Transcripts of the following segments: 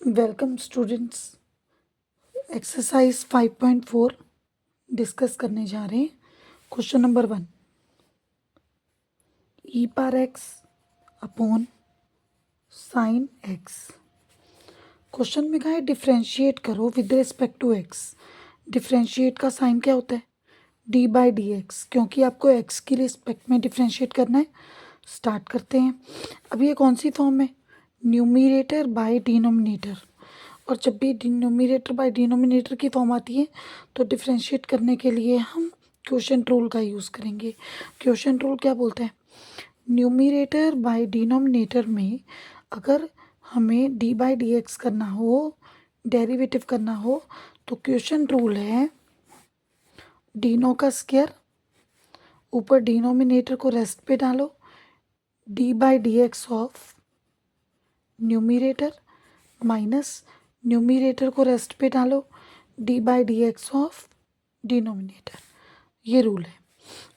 Welcome students. Exercise 5.4 discuss करने जा रहे हैं। Question number 1, e power x upon sine x. Question में कहा है डिफ्रेंशिएट करो with respect to x. Differentiate का साइन क्या होता है? डी बाई डी एक्स, क्योंकि आपको एक्स की रिस्पेक्ट में डिफ्रेंशिएट करना है। स्टार्ट करते हैं। अब ये कौन सी फॉर्म है? Numerator by denominator. और जब भी डिनोमिनेटर बाय डिनोमिनेटर की फॉर्म आती है तो डिफ्रेंशिएट करने के लिए हम क्वोशंट रूल का यूज़ करेंगे। क्वोशंट रूल क्या बोलता है? न्यूमिरेटर बाय डिनोमिनेटर में अगर हमें डी बाई डी एक्स करना हो, डेरिवेटिव करना हो, तो क्वोशंट रूल है डिनो का स्क्वायर, ऊपर डिनोमिनेटर को रेस्ट पे डालो, D by d x of numerator minus numerator को रेस्ट पे डालो, D by d x of denominator. ये रूल है,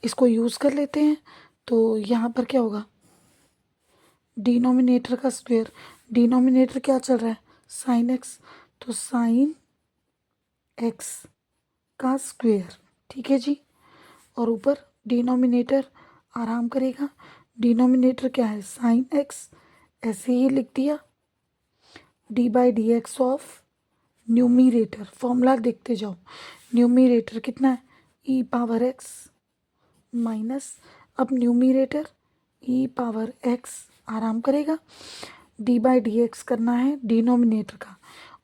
इसको यूज़ कर लेते हैं। तो यहाँ पर क्या होगा? डिनोमिनेटर का स्क्वायर, डिनोमिनेटर क्या चल रहा है? साइन एक्स, तो साइन एक्स का स्क्वायर। ठीक है जी। और ऊपर डिनोमिनेटर आराम करेगा। डिनोमिनेटर क्या है? साइन एक्स, ऐसे ही लिख दिया। D by d x of numerator, formula देखते जाओ। न्यूमिरेटर कितना है? ई पावर एक्स माइनस, अब न्यूमिरेटर ई पावर एक्स आराम करेगा। डी बाई डी एक्स करना है डिनोमिनेटर का,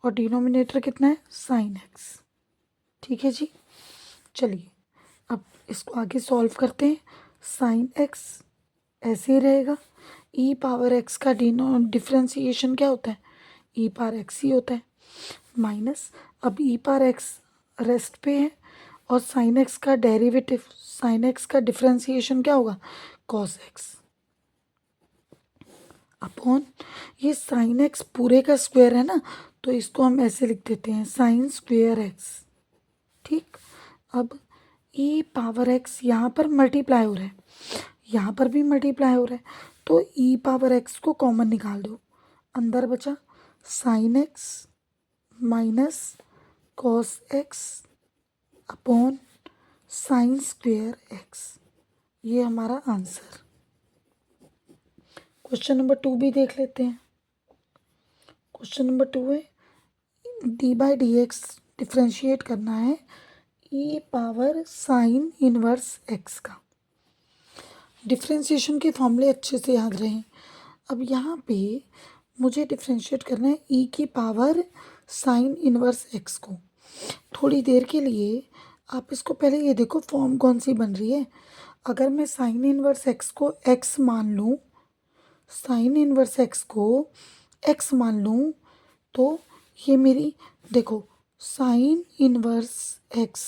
और डिनोमिनेटर कितना है? Sine x. ठीक है जी। चलिए अब इसको आगे सॉल्व करते हैं। साइन एक्स ऐसे ही रहेगा। ई पावर एक्स का डिफ्रेंसिएशन क्या होता है? ई पावर एक्स ही होता है माइनस, अब ई पावर एक्स रेस्ट पे है, और साइन एक्स का डेरिवेटिव, साइन एक्स का डिफ्रेंसिएशन क्या होगा? कॉस एक्स अपॉन, ये साइन एक्स पूरे का स्क्वायर है ना, तो इसको हम ऐसे लिख देते हैं साइन स्क्वायर एक्स। ठीक। अब ई पावर एक्स यहाँ पर मल्टीप्लाई हो रहा है, यहाँ पर भी मल्टीप्लाई हो रहा है, तो ई पावर एक्स को कॉमन निकाल दो। अंदर बचा sine x minus cos x upon sine square x. ये हमारा आंसर। क्वेश्चन नंबर 2 भी देख लेते हैं। क्वेश्चन नंबर 2 है d by d x differentiate करना है ई पावर साइन इनवर्स एक्स का। डिफ्रेंशिएशन के फॉर्मूले अच्छे से याद रहें। अब यहाँ पे मुझे डिफ्रेंशिएट करना है ई की पावर साइन इनवर्स एक्स को। थोड़ी देर के लिए आप इसको पहले ये देखो फॉर्म कौन सी बन रही है। अगर मैं साइन इनवर्स एक्स को एक्स मान लूँ, साइन इनवर्स एक्स को एक्स मान लूँ, तो ये मेरी देखो साइन इनवर्स एक्स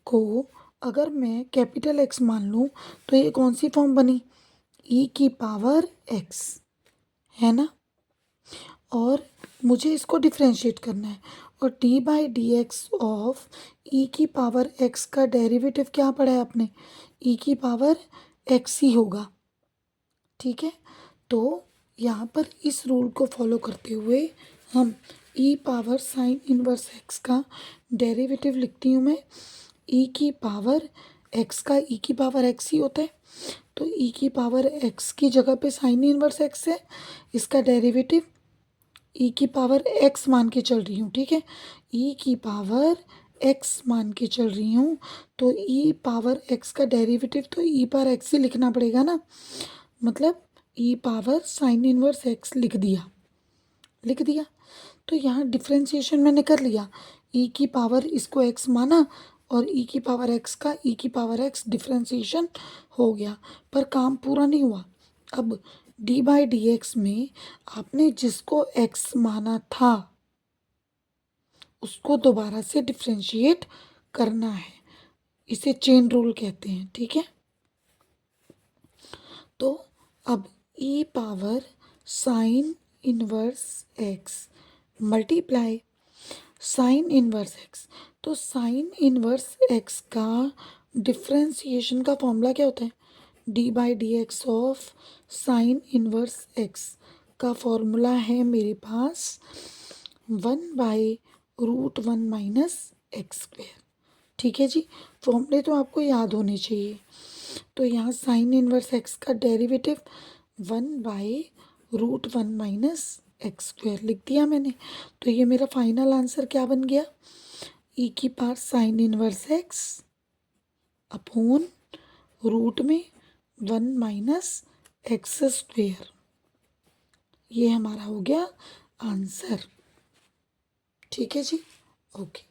को अगर मैं कैपिटल एक्स मान लूँ तो ये कौन सी फॉर्म बनी? ई की पावर एक्स, है ना। और मुझे इसको डिफ्रेंशिएट करना है, और d by d x of e की पावर एक्स का डेरिवेटिव क्या पढ़ा है आपने? ई की पावर एक्स ही होगा। ठीक है। तो यहाँ पर इस रूल को फॉलो करते हुए हम ई पावर साइन इनवर्स एक्स का डेरिवेटिव लिखती हूँ मैं। ई की पावर एक्स का ई की पावर एक्स ही होता है, तो ई की पावर एक्स की जगह पे साइन इनवर्स एक्स है, इसका डेरिवेटिव ई की पावर एक्स मान के चल रही हूँ। ठीक है। ई की पावर एक्स मान के चल रही हूँ, तो ई पावर एक्स का डेरिवेटिव तो ई पावर एक्स ही लिखना पड़ेगा ना। मतलब ई पावर साइन इनवर्स एक्स लिख दिया, लिख दिया। तो यहाँ डिफ्रेंशिएशन मैंने कर लिया। ई की पावर इसको एक्स माना, और ई की पावर एक्स का ई की पावर एक्स डिफ्रेंशिएशन हो गया, पर काम पूरा नहीं हुआ। अब डी बाई डी एक्स में आपने जिसको एक्स माना था उसको दोबारा से डिफ्रेंशिएट करना है। इसे चेन रूल कहते हैं। ठीक है। तो अब e power sine inverse x multiply sine inverse x, तो साइन इनवर्स एक्स का डिफ्रेंसिएशन का फॉर्मूला क्या होता है? D by d x of sine inverse x का फॉर्मूला है मेरे पास 1/√1 माइनस एक्स स्क्वेयर। ठीक है जी, फॉर्मूले तो आपको याद होने चाहिए। तो यहाँ साइन इनवर्स एक्स का डेरिवेटिव 1/√1 माइनस एक्स स्क्वेयर लिख दिया मैंने। तो ये मेरा फाइनल आंसर क्या बन गया, ई की power sine inverse X upon root में 1 माइनस एक्स स्क्वेयर। ये हमारा हो गया आंसर। ठीक है जी, ओके।